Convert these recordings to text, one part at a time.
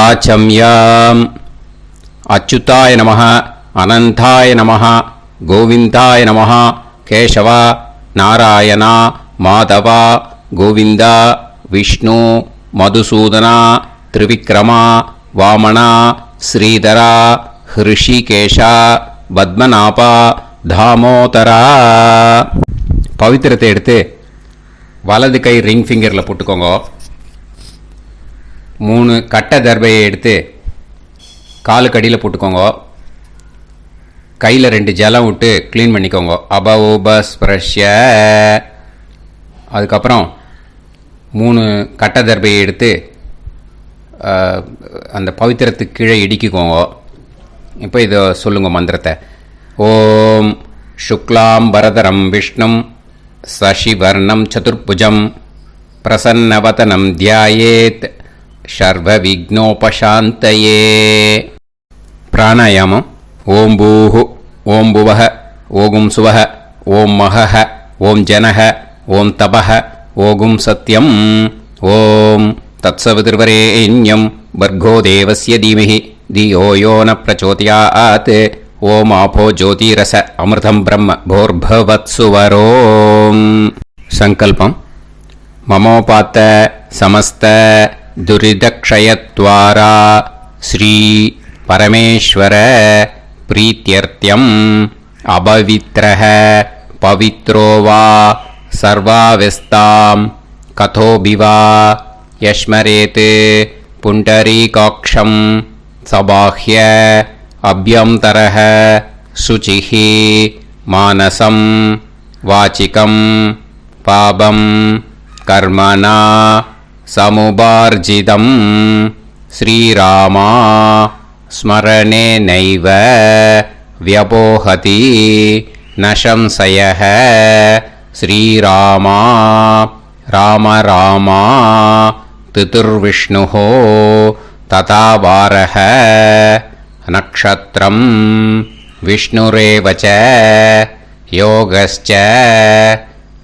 वाचम्याम् अच्युताय नमः अनंताय नमः गोविंदाय नमः केशव नारायण माधव गोविंद विष्णु मधुसूदन त्रिविक्रम वामन श्रीधर ऋषिकेश पद्मनाभ दामोदर पवित्रத்தை எடுத்து வலது கை ரிங் ஃபிங்கரில் போட்டுக்கோங்க. 3 கட்டை தர்பையை எடுத்து காலுக்கு அடியில் போட்டுக்கோங்க. கையில் 2 ஜலம் விட்டு க்ளீன் பண்ணிக்கோங்க. அபஓபஸ்பிரஷ்ய. அதுக்கப்புறம் 3 கட்டை தர்பையை எடுத்து அந்த பவித்திரத்துக்கு கீழே இடிக்கிக்கோங்க. இப்போ இதை சொல்லுங்க மந்திரத்தை. ஓம் சுக்லாம் வரதரம் விஷ்ணும் சசிவர்ணம் சதுர்புஜம் பிரசன்னவதனம் தியாயேத் சர்வ விக்னோபசாந்தயே. பிராணாயாமம். ஓம் பூஹு ஓம் புவஹ ஓகும் சுவஹ ஓம் மஹஹ ஓம் ஜனஹ ஓம் தபஹ ஓகும் சத்யம் ஓம் தத்சவிதுர்வரேண்யம் வர்கோ தேவஸ்ய தீமஹி தியோ யோ ந பிரச்சோதயாத் ஓம் ஆபோ ஜோதிரச அமிர்தம் பிரம்ம போர்பவத்சுவரோம். சங்கல்பம். மமோபாத்த சமஸ்த துரிதக்ஷயத்வாரா ஸ்ரீ பரமேஸ்வர பிரீத்யர்த்தியம் அபவித்ரஹ பவித்ரோ வா சர்வாவஸ்தாம் கதோபிவா யஸ்மரேத் புண்டரீகாக்ஷம் சபாஹ்ய அப்யந்தரஹ சுசிஹி மானசம் வாச்சிகம் பாபம் கர்மணா சமுபார்ஜிதம் ஸ்ரீராமா ஸ்மரணேனைவ வ்யபோஹதி நசம்சயஹ ஸ்ரீராமா ராம ராமா திதுர்விஷ்ணுஹோ ததா வாரஹ நக்ஷத்ரம் விஷ்ணுரேவச யோகஸ்ச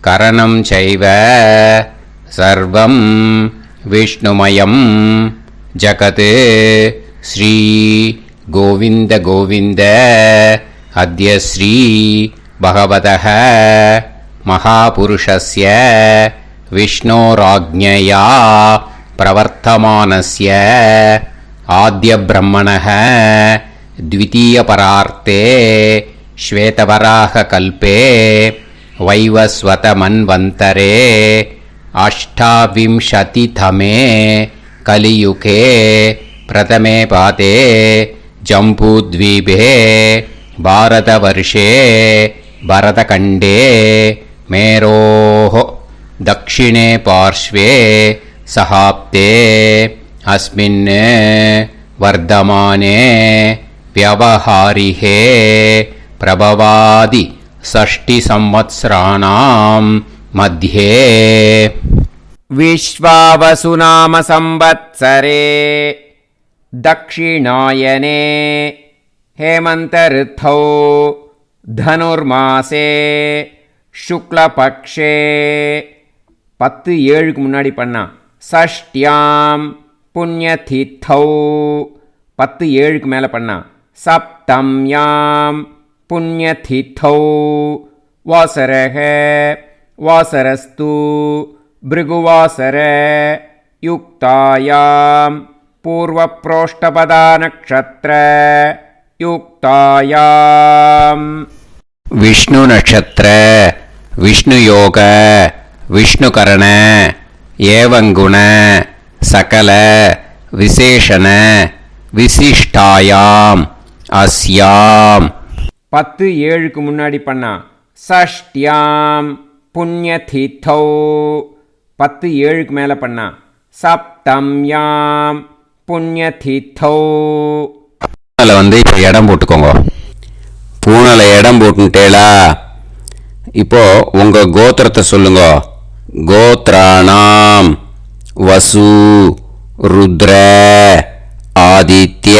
கரணம் சைவ சர்வம் விஷ்ணுமயம் ஜகத் ஸ்ரீ கோவிந்த கோவிந்த அத்ய ஸ்ரீ பகவதः மகாபுருஷஸ்ய விஷ்ணோராஜ்ஞயா பிரவர்த்தமானஸ்ய ஆத்ய பிரம்மணः द्वितीयपरार्ते श्वेतवराह कल्पे वैवस्वत मन्वन्तरे अष्टाविंशतितमे कलियुगे प्रथमे पादे जम्बूद्वीपे भारतवर्षे भरतखण्डे मेरोः दक्षिणे पार्श्वे सहाब्दे अस्मिन् वर्धमाने व्यवहारिहे प्रभवादि षष्टि संवत्सराणां मध्ये विश्वावसुनाम संवत्सरे दक्षिणायने हेमंत ऋतौ धनुर्मासे शुक्लपक्षे 10-7 முன்னாடி பண்ணா षष्ट्यां पुण्यतिथौ 10-7 மேலே பண்ணா सप्तम्यां पुण्यतिथौ वासरः वासरस्तु भृगुवासर युक्तायां पूर्वप्रोष्ठपदा नक्षत्र युक्तायां विष्णु नक्षत्र विष्णु योग विष्णुकरण एवं गुण सकल विशेषण विशिष्टायाम अस्याम 10-7 முன்னாடி பண்ணா षष्ट्याम पुण्यतिथौ 10-7 மேலே பண்ணா सप्तम्याम पुण्यतिथौ. வந்து இப்போ இடம் போட்டுக்கோங்க. பூனல இடம் போட்டுட்டேலா. இப்போ உங்க கோத்திரத்தை சொல்லுங்க. கோத்ராணாம் வசு ருத்ர ஆதித்ய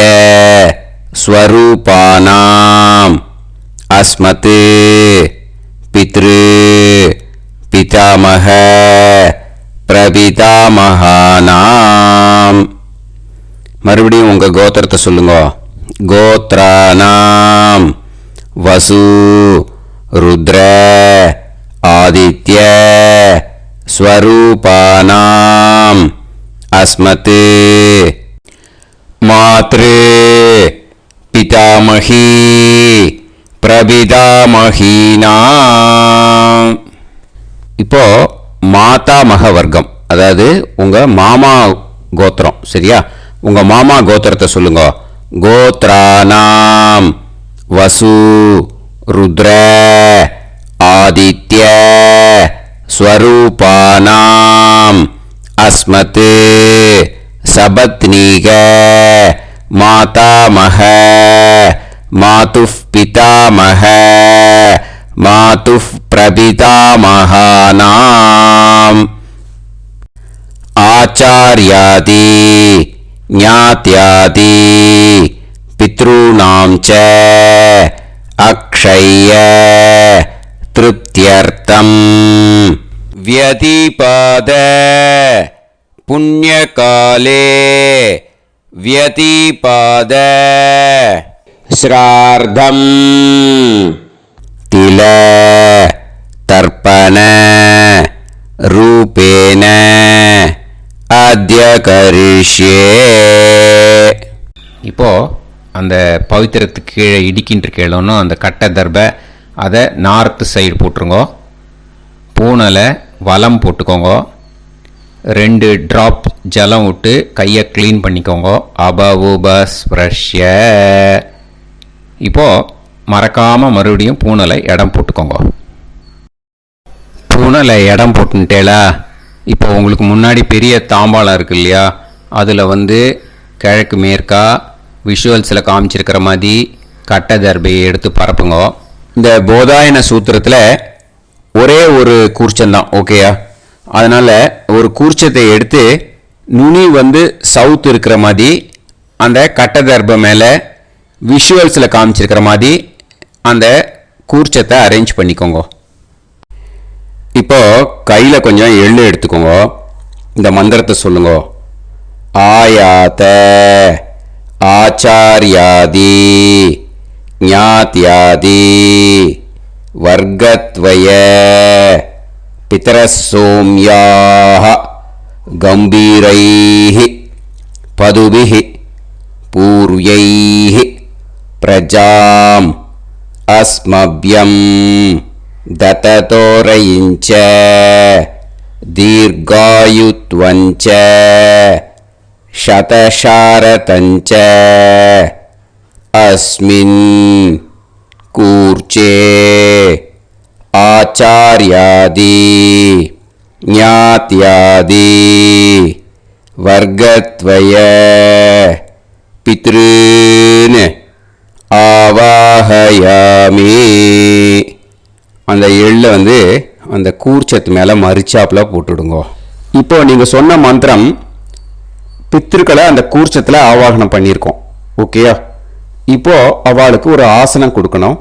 ஸ்வரூபானாம் அஸ்மத் பித்ரு பிதாமக பிரபிதாமகானாம் மறுபடியும் உங்கள் கோத்திரத்தை சொல்லுங்க. கோத்ரானாம் வசு ருத்ர ஆதித்ய ஸ்வரூபானாம் அஸ்மத் மாத்ரு பிதாமகி பிரபிதாமகீனாம். இப்போ மாதாமக வர்க்கம், அதாவது உங்க மாமா கோத்திரம். சரியா? உங்க மாமா கோத்திரத்தை சொல்லுங்க. கோத்ரானாம் வசு ருத்ர ஆதித்ய ஸ்வரூபானாம் அஸ்மத் சபத்னீக மாதாமக மாதுஃப் பிதாமக மாதுஃப் பிரபிதாமகானாம் ஆச்சார்யாதி ஞாத்யாதி பித்ருணாம் ச அக்ஷய திருப்தியர்த்தம் வியதிபாத புண்ணியகாலே வியதிபாத ஸ்ரார்த்தம் தில தர்ப்பண ரூபேன அத்ய கரிஷ்யே. இப்போ அந்த பவித்திரத்துக்கு கீழே இடிக்கின்ற கீழோன்னு அந்த கட்டை தர்பை அதை நார்த்து சைடு போட்டுருங்கோ. பூனலை வலம் போட்டுக்கோங்க. 2 ட்ராப் ஜலம் விட்டு கையை க்ளீன் பண்ணிக்கோங்க. அபவுபஸ்ப்ரஷ்ய. இப்போது மறக்காமல் மறுபடியும் பூனலை இடம் போட்டுக்கோங்க. பூனலை இடம் போட்டுட்டேலா? இப்போ உங்களுக்கு முன்னாடி பெரிய தாம்பாளம் இருக்கு இல்லையா, அதில் கிழக்கு மேற்கா விஷுவல்ஸில் காமிச்சிருக்கிற மாதிரி கட்டை தர்பையை எடுத்து பரப்புங்க. இந்த போதாயன சூத்திரத்தில் ஒரே ஒரு கூர்ச்சந்தான், ஓகேயா? அதனால் ஒரு கூர்ச்சத்தை எடுத்து நுனி சவுத் இருக்கிற மாதிரி அந்த கட்டை தர்பை மேலே விஷுவல்ஸில் காமிச்சிருக்கிற மாதிரி அந்த கூர்ச்சத்தை அரேஞ்ச் பண்ணிக்கோங்க. இப்போ கையில் கொஞ்சம் எள்ளு எடுத்துக்கோங்க. இந்த மந்திரத்தை சொல்லுங்க. ஆயாத ஆச்சாரியாதி ஞாத்யாதி வர்க்கத்வய பிதரசோம்யாஹ கம்பீரைஹ பதுபிஹ பூர்வைஹ பிரஜாம் அஸ்மப்யம் தததோரயிஞ்ச தீர்காயுத்வஞ்ச சதசாரதஞ்ச அஸ்மின் கூர்ச்சே ஆச்சார்யாதி ஞாத்யாதி வர்க்கத்வய பித்ருன் ஆவாஹயாமி. அந்த எள்ளை அந்த கூர்ச்சத்து மேலே மரிச்சாப்பில் போட்டுடுங்க. இப்போ நீங்கள் சொன்ன மந்திரம் பித்ருக்களை அந்த கூர்ச்சத்தில் ஆவாகனம் பண்ணியிருக்கோம், ஓகேயா? இப்போ அவளுக்கு ஒரு ஆசனம் கொடுக்கணும்.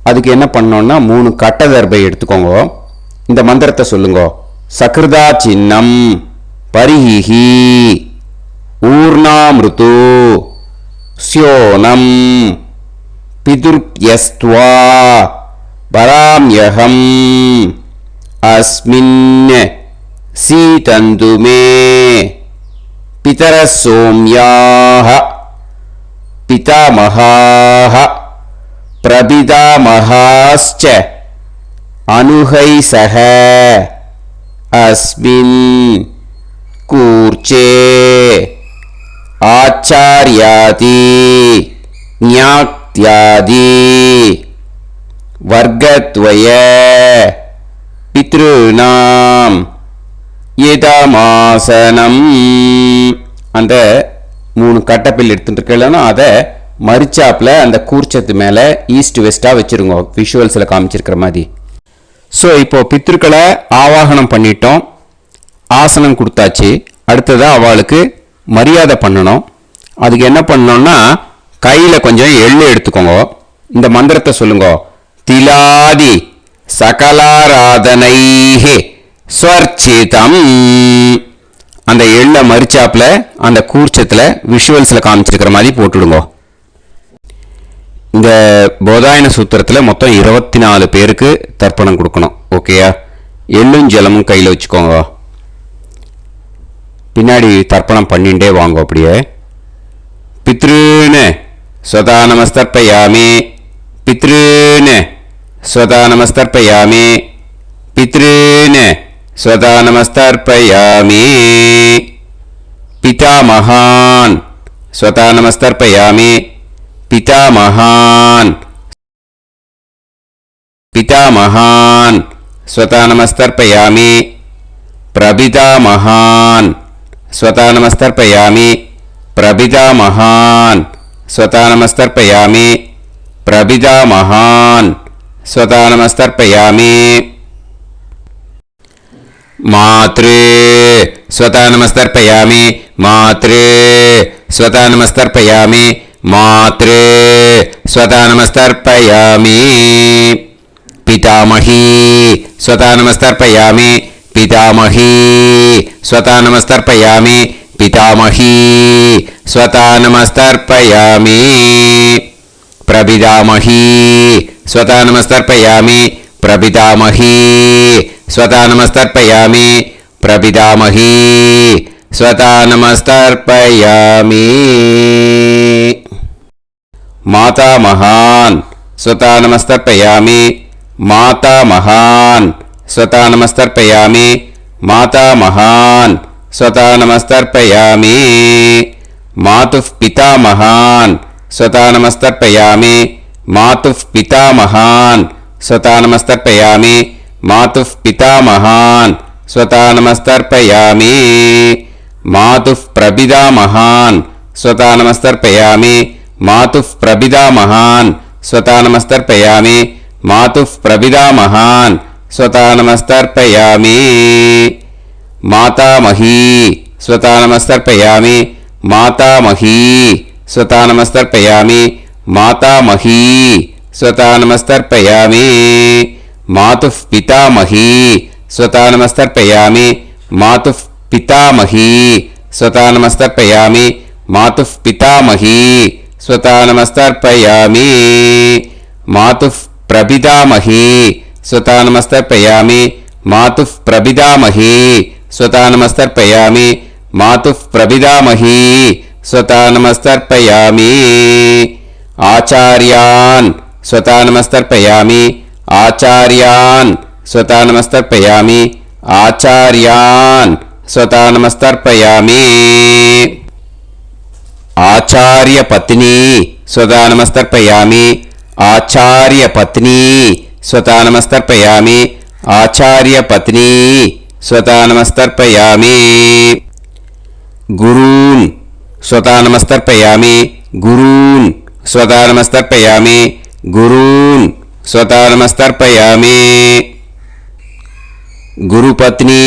அதுக்கு என்ன பண்ணோம்னா 3 கட்டை தர்பை எடுத்துக்கோங்க. இந்த மந்திரத்தை சொல்லுங்க. சக்ருதா சின்னம் பரிஹி ஊர்ணாமிருத்து ஸ்யோனம் பிதுர்யஸ்த்வா பராம்யகம் அஸ்மின் சீதந்துமே பிதரசோம்யாஹ பிதாமகாஹ பிரபிதாமகாஸ்ச அனுகைசஹ அஸ்மின் கூர்ச்சே ஆச்சார்யாதி ஞாத்யாதி வர்க்கத்வய பித்ருணாம் இதமாசனம். அந்த 3 கட்டப்பில் எடுத்துட்டு இருக்கலன்னா அதை மரிச்சாப்பில் அந்த கூர்ச்சத்து மேலே ஈஸ்ட் வெஸ்ட்டாக வச்சுருங்க, விஷுவல்ஸில் காமிச்சிருக்கிற மாதிரி. ஸோ இப்போ பித்ருக்களை ஆவாகனம் பண்ணிட்டோம், ஆசனம் கொடுத்தாச்சு. அடுத்ததாக அவளுக்கு மரியாதை பண்ணணும். அதுக்கு என்ன பண்ணணும்னா கையில் கொஞ்சம் எள்ளு எடுத்துக்கோங்க. இந்த மந்திரத்தை சொல்லுங்க. திலாதி சகலாராதனைஹி ஸ்வர்ச்சிதம். அந்த எள்ள மரிச்சாப்புல அந்த கூர்ச்சத்தில் விஷுவல்ஸில் காமிச்சிருக்கிற மாதிரி போட்டுடுங்க. இந்த போதாயன சூத்திரத்தில் மொத்தம் 24 பேருக்கு தர்ப்பணம் கொடுக்கணும். ஓகேயா? எள்ளும் ஜலமும் கையில் வச்சுக்கோங்க. பின்னாடி தர்ப்பணம் பண்ணிண்டே வாங்க. அப்படியே பித்ருன்னு ஸ்வதா நமஸ்தர்ப்பயாமி, பித்ருன்னு ஸ்வதா நமஸ்தர்ப்பயாமி, பித்ருன்னு ஸ்வதா நமஸ்தர்ப்பயாமி, பிதாமகான் ஸ்வதா நமஸ்தர்ப்பயாமி, பிதாமகான், பிதாமகான் ஸ்வதா நமஸ்தர்ப்பயாமி, பிரபிதாமகான் ஸ்வதா நமஸ்தர்ப்பயாமி, பிரபிதாமகான் ஸ்வதா நமஸ்தர்ப்பயாமி, பிரபிதாமகான் ஸ்வதா நமஸ்தர்ப்பயாமி, மாத்ரு ஸ்வதா நமஸ்தர்ப்பயாமி, மாத்ரு ஸ்வதா நமஸ்தர்ப்பயாமி, மாத்ரு ஸ்வதா நமஸ்தர்ப்பயாமி, பிதாமஹி ஸ்வதா நமஸ்தர்ப்பயாமி, பிதாமஹி ஸ்வதா நமஸ்தர்ப்பயாமி, பிதாமஹி ஸ்வதா நமஸ்தர்ப்பயாமி, பிரபிதாமஹி ஸ்வதா நமஸ்தர்ப்பயாமி, பிரபிதாமஹி ஸ்வதா நமஸ்தர்ப்பயாமி, பிரபிதாமஹி ஸ்வதா நமஸ்தர்ப்பயாமி, மாதாமகான் ஸ்வதா நமஸ்தர்ப்பயாமி, மாதாமகான் ஸ்வதா நமஸ்தர்ப்பயாமி, மாதாமகான் ஸ்வதா நமஸ்தர்ப்பயாமி, மாதுः பிதாமகான் ஸ்வதா நமஸ்தர்ப்பயாமி, மாதுः பிதாமகான் ஸ்வதா நமஸ்தர்ப்பயாமி, மாதுः பிதாமகான் ஸ்வதா நமஸ்தர்ப்பயாமி, மாதுः பிரபிதாமகான் ஸ்வதா நமஸ்தர்ப்பயாமி, மாதுः பிரபிதாமகான் ஸ்வதா நமஸ்தர்ப்பயாமி, மாதுः பிரபிதாமகான் ஸ்வதா நமஸ்தர்ப்பயாமி, மாதாமஹி ஸ்வதா நமஸ்தர்ப்பயாமி, மாதாமஹி ஸ்வதா நமஸ்தர்ப்பயாமி, மாதாமஹி ஸ்வதா நமஸ்தர்ப்பயாமி, மாதுः பிதாமஹி ஸ்வதா நமஸ்தர்ப்பயாமி, மாதுः பிதாமஹி ஸ்வதா நமஸ்தர்ப்பயாமி, மாதுः பிதாமஹி ஸ்வதா நமஸ்தர்ப்பயாமி, மாதுः பிரபிதாமஹி ஸ்வதா நமஸ்தர்ப்பயாமி, மாதுः பிரபிதாமஹி ஸ்வதா நமஸ்தர்ப்பயாமி, மாதுः பிரபிதாமஹி ஸ்வதா நமஸ்தர்ப்பயாமி, ஆச்சார்யான் ஸ்வதா நமஸ்தர்ப்பயாமி, ஆச்சார்யான் ஸ்வதா நமஸ்தர்ப்பயாமி, ஆச்சார்யான் ஸ்வதா நமஸ்தர்ப்பயாமி, ஆச்சார்ய பத்னி ஸ்வதா நமஸ்தர்ப்பயாமி, ஆச்சார்ய பத்னி ஸ்வதா நமஸ்தர்ப்பயாமி, ஆச்சார்ய பத்னி ஸ்வதா நமஸ்தர்ப்பயாமி, குரூன் ஸ்வதா நமஸ்தர்ப்பயாமி, குரூன் ஸ்வதா நமஸ்தர்ப்பயாமி, குரூன் ஸ்வதா நமஸ்தர்ப்பயாமி, குருபத்னி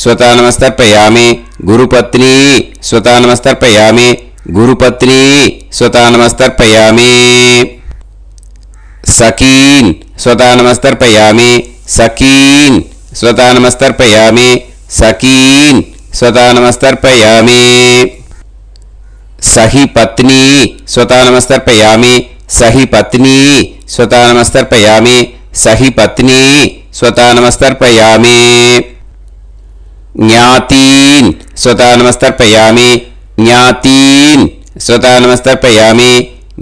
ஸ்வதா நமஸ்தர்ப்பயாமி, குருபத்னி ஸ்வதா நமஸ்தர்ப்பயாமி, குருபத்னி ஸ்வதா நமஸ்தர்ப்பயாமி, சகீன் ஸ்வதா நமஸ்தர்ப்பயாமி, சகீன் ஸ்வதா நமஸ்தர்ப்பயாமி, சகீன் ஸ்வதா நமஸ்தர்ப்பயாமி, சஹி பத்னி ஸ்வதா நமஸ்தர்ப்பயாமி, சஹி பத்னி ஸ்வதா நமஸ்தர்ப்பயாமி, சஹி பத்னி ஸ்வதா நமஸ்தர்ப்பயாமி, ஞாதீன் ஸ்வதா நமஸ்தர்ப்பயாமி, ஞாதீன் ஸ்வதா நமஸ்தர்ப்பயாமி,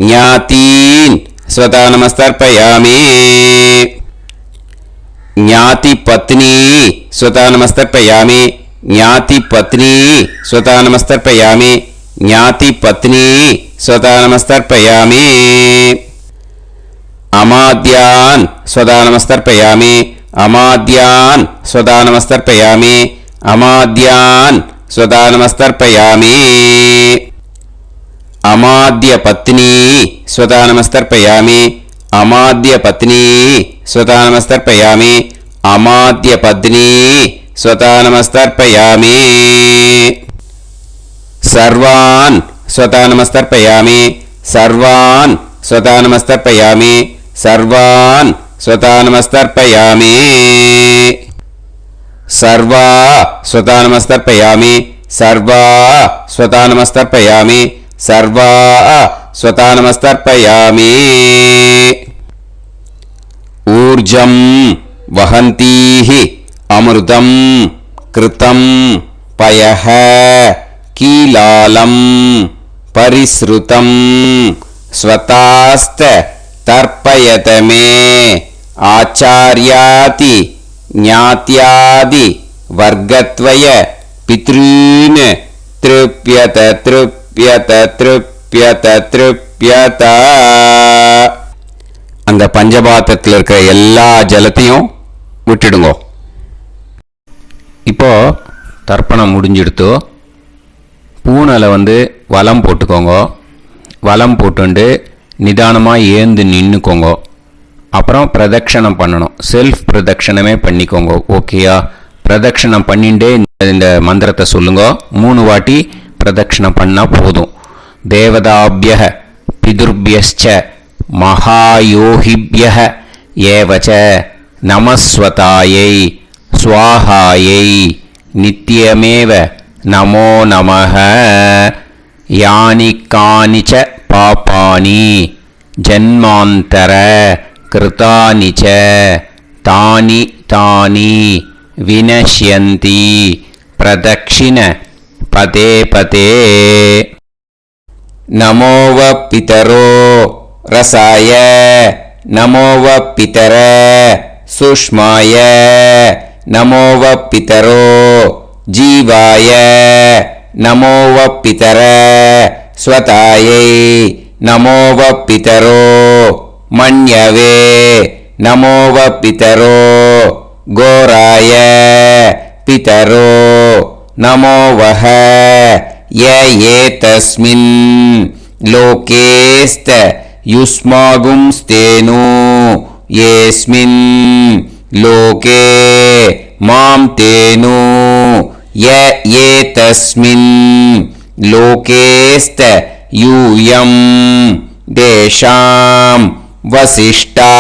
ஞாதீன் ஸ்வதா நமஸ்தர்ப்பயாமி, ஞாதி பத்னி ஸ்வதா நமஸ்தர்ப்பயாமி, ஞாதி பத்னி ஸ்வதா நமஸ்தர்ப்பயாமி, ஞாதி பத்னி ஸ்வதா நமஸ்தர்ப்பயாமி, அமாத்யான் ஸ்வதா நமஸ்தர்ப்பயாமி, அமாத்யான் ஸ்வதா நமஸ்தர்ப்பயாமி, அமாத்யான் ஸ்வதா நமஸ்தர்ப்பயாமி, அமாத்ய பத்னி ஸ்வதா நமஸ்தர்ப்பயாமி, அமாத்ய பத்னி ஸ்வதா நமஸ்தர்ப்பயாமி, அமாத்ய பத்னி ஸ்வதா நமஸ்தர்ப்பயாமி, சர்வான் ஸ்வதா நமஸ்தர்ப்பயாமி, சர்வான் ஸ்வதா நமஸ்தர்ப்பயாமி, சர்வான் ஸ்வதா நமஸ்தர்ப்பயாமி, சர்வா ஸ்வதா நமஸ்தர்ப்பயாமி, सर्वा स्वतानमस्तर्पयामि सर्वा स्वतानमस्तर्पयामि ऊर्जं वहन्तीः अमृतं कृतं पयः कीलालं परिसृतं स्वतास्त तर्पयत मे आचार्याति ज्ञात्यादि वर्गत्वय पितॄन् तृप्यत तृप्यत तृप्यत तृप्यत அந்த பஞ்சபாத்திரத்தில் இருக்கிற எல்லா ஜலத்தையும் விட்டுடுங்க. இப்போ தர்ப்பணம் முடிஞ்சிடுத்து. பூனலை வலம் போட்டுக்கோங்க. வலம் போட்டுண்டு நிதானமாக ஏந்து நின்றுக்கோங்க. அப்புறம் பிரதட்சணம் பண்ணணும். செல்ஃப் பிரதட்சணமே பண்ணிக்கோங்க. ஓகேயா? பிரதட்சணம் பண்ணிண்டே இந்த மந்திரத்தை சொல்லுங்க. 3 வாட்டி பிரதட்சணம் பண்ணால் போதும். தேவதாபிய பிதுர்பியச்ச மகாயோகிபிய ஏவச்ச நமஸ்வதாயை ஸ்வாஹாயை நித்யமேவ நமோ நமஹ யானி கானிச்ச பாபானி ஜன்மாந்தர கிருதானி ச தானி தானி வினஷ்யந்தி பிரதக்ஷிண பதே பதே நமோ வ பிதரோ ரசாய நமோ வ பிதர சுஷ்மாய நமோ வ பிதரோ ஜீவாய நமோ வ பிதர ஸ்வதாயை நமோ வ பிதரோ மன்யவே நமோ வ பிதரோ கோராய பிதரோ நமோ வஹ ய ஏதஸ்மின் லோகேஸ்த யுஸ்மாகும்ஸ்தேனு ஏஸ்மின் லோகே மாம் தேனு ய ஏதஸ்மின் லோகேஸ்த யூயம் தேஷாம் வசிஷ்டா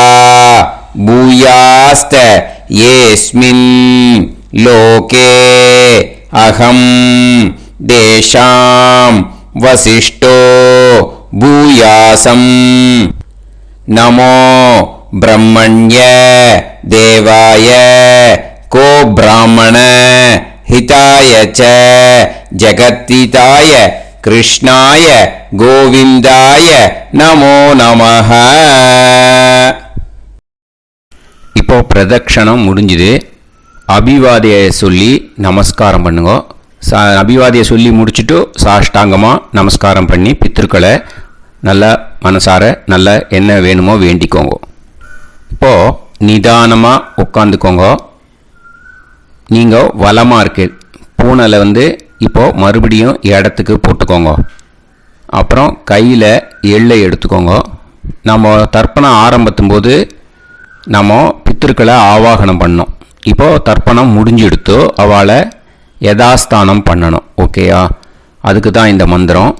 பூயாஸ்த ஏஸ்மின் லோகே அகம் தேஷாம் வசிஷ்டோ பூயாசம் நமோ பிரம்மண்ய தேவாய கோ பிராமண ஹிதாய ச ஜகத்ஹிதாய கிருஷ்ணாய கோவிந்தாய நமோ நமஹ. இப்போ பிரதட்சணம் முடிஞ்சுது. அபிவாதியை சொல்லி நமஸ்காரம் பண்ணுங்க. அபிவாதியை சொல்லி முடிச்சுட்டு சாஷ்டாங்கமாக நமஸ்காரம் பண்ணி பித்திருக்களை நல்லா மனசார நல்லா என்ன வேணுமோ வேண்டிக்கோங்க. இப்போது நிதானமாக உட்காந்துக்கோங்க. நீங்கள் வலமாக இருக்கு பூனலை இப்போது மறுபடியும் இடத்துக்கு போட்டுக்கோங்க. அப்புறம் கையில் எள்ளை எடுத்துக்கோங்க. நம்ம தர்ப்பணம் ஆரம்பித்தும் போது நம்ம பித்திருக்களை ஆவாகனம் பண்ணோம். இப்போது தர்ப்பணம் முடிஞ்செடுத்து அவளை யதாஸ்தானம் பண்ணணும். ஓகேயா? அதுக்கு தான் இந்த மந்திரம்.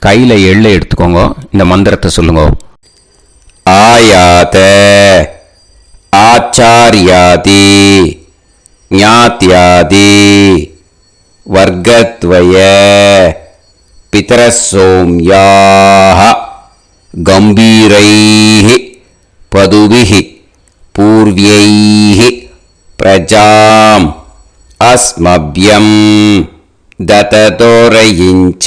கையில் எள்ளை எடுத்துக்கோங்க. இந்த மந்திரத்தை சொல்லுங்க. ஆயாத ஆச்சாரியாதி ஞாத்யாதி வர்க்கத்வய பிதரசோம்யாஹ கம்பீரைஹி பதுபிஹி பூர்வ்யைஹி பிரஜாம் அஸ்மப்யம் தததோரயிஞ்ச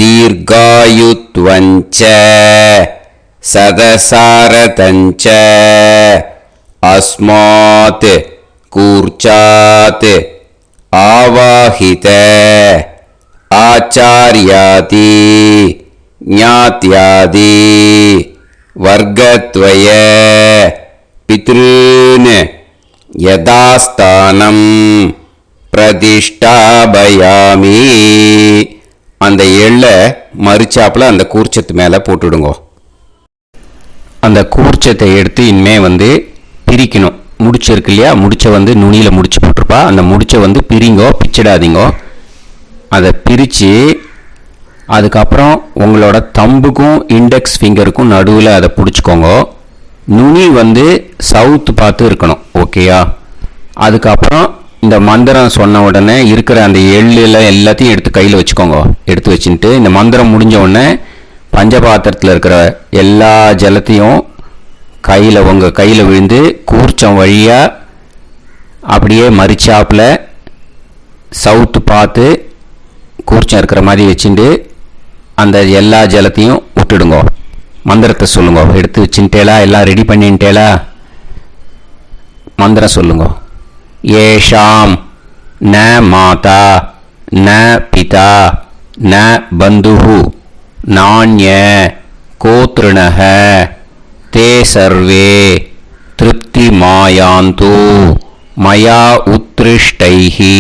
தீர்காயுத்வஞ்ச சதசாரதஞ்ச அஸ்மாத் கூர்ச்சாத் ஆவாஹித ஆச்சார்யாதி ஞாத்யாதி வர்க்கத்வய பித்ருன் யதாஸ்தானம் பிரதிஷ்டாபயாமி. அந்த எள்ளை மறிச்சாப்புல அந்த கூர்ச்சத்து மேலே போட்டுடுங்க. அந்த கூர்ச்சத்தை எடுத்து இனிமே பிரிக்கணும். முடிச்சிருக்கு இல்லையா? முடிச்ச நுனியில் முடிச்சு போட்டிருப்பா. அந்த முடிச்ச பிரிங்கோ, பிச்சிடாதீங்கோ. அதை பிரித்து அதுக்கப்புறம் உங்களோட தம்புக்கும் இண்டெக்ஸ் ஃபிங்கருக்கும் நடுவில் அதை பிடிச்சிக்கோங்க. நுனி சவுத்து பார்த்து இருக்கணும். ஓகேயா? அதுக்கப்புறம் இந்த மந்திரம் சொன்ன உடனே இருக்கிற அந்த எள்ளில் எல்லாத்தையும் எடுத்து கையில் வச்சுக்கோங்க. எடுத்து வச்சுட்டு இந்த மந்திரம் முடிஞ்ச உடனே பஞ்சபாத்திரத்தில் இருக்கிற எல்லா ஜலத்தையும் உங்கள் கையில் விழுந்து கூர்ச்சம் வழியாக அப்படியே மறிச்சாப்பில் சவுத்து பார்த்து கூர்ச்சம் இருக்கிற மாதிரி வச்சுட்டு அந்த எல்லா ஜலத்தையும் விட்டுடுங்க. மந்திரத்தை சொல்லுங்க. எடுத்து வச்சுட்டேலா? எல்லாம் ரெடி பண்ணிட்டேலா? மந்திரம் சொல்லுங்க. ஏஷாம் ந மாதா ந பிதா ந பந்துஹு நாண்ய கோத்ருணஹ தே சர்வே திருப்தி மாயாந்து மயா உத்ருஷ்டைஹி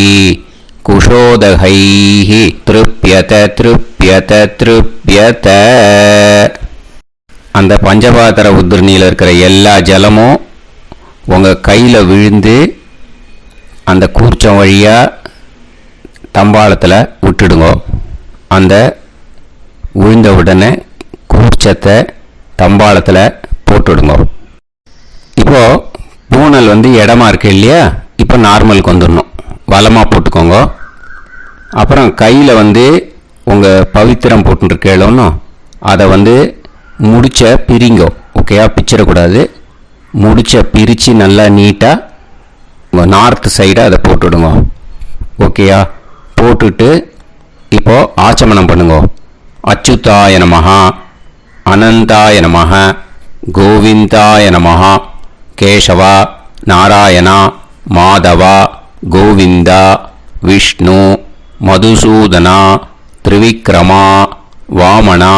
குஷோதகைஹி திருப்யத திருப்யத திருப்யத. அந்த பஞ்சபாத்திர உதிரணியில் இருக்கிற எல்லா ஜலமும் உங்கள் கையில் விழுந்து அந்த கூர்ச்சம் வழியாக தம்பாளத்தில் விட்டுடுங்க. அந்த விழுந்த உடனே கூர்ச்சத்தை தம்பாளத்தில் போட்டுடுங்க. இப்போது பூனல் இடமா இருக்கு இல்லையா? இப்போ நார்மலுக்கு வந்துடணும். வலமாக போட்டுக்கோங்க. அப்புறம் கையில் உங்கள் பவித்திரம் போட்டுருக்கேளோன்னு அதை முடிச்ச பிரிங்கோ. ஓகேயா? பிச்சிடக்கூடாது. முடிச்ச பிரித்து நல்லா நீட்டாக நார்த் சைடை அதை போட்டுவிடுங்க. ஓகேயா? போட்டுட்டு இப்போது ஆச்சமனம் பண்ணுங்க. அச்சுதாய நமஹ அனந்தாய நமஹ கோவிந்தாய நமஹ கேசவா நாராயணா மாதவா கோவிந்தா விஷ்ணு மதுசூதனா திரிவிக்ரமா வாமனா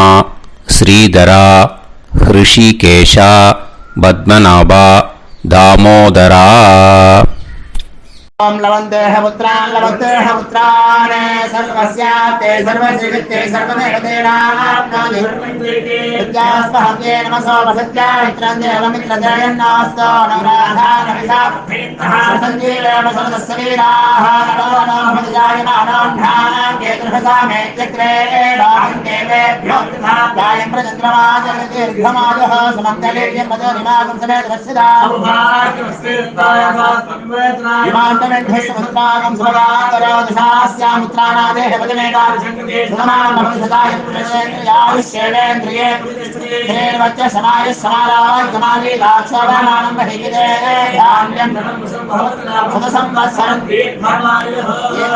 ஸ்ரீதரா ஹிருஷிகேஷா பத்மநாபா தாமோதரா. ओम लवन्तेह पुत्रान् सर्वस्याते सर्वश्रीवित्ते सर्वदेवतेनाप्नोति विद्यास्पहव्ये नमसो वसत्या मित्रं देवमित्रजयन्नास्तो नवराधानविषा सञ्जीवेम सर्वस्वीराः नमो नमोजायमानोऽन्धानां केतुर्भसामे चक्रे बाहुं देवेभ्यो गायं प्रचन्द्रमाजगदीर्घमाजः समङ्गलेयं पदोनिमागं समेत वत्सिदा समुद्रागं सुभगाकरोदशास्यामुत्राणादेह पदमेकाभिषङ्कृते सुधमानमभिसदाय पुरुषेन्द्रियाविश्येवेन्द्रिये धेर्वच्च समायः समाराजमाली दाक्षावानानं महिगिदे धान्यं सुदसंवत्सरं एव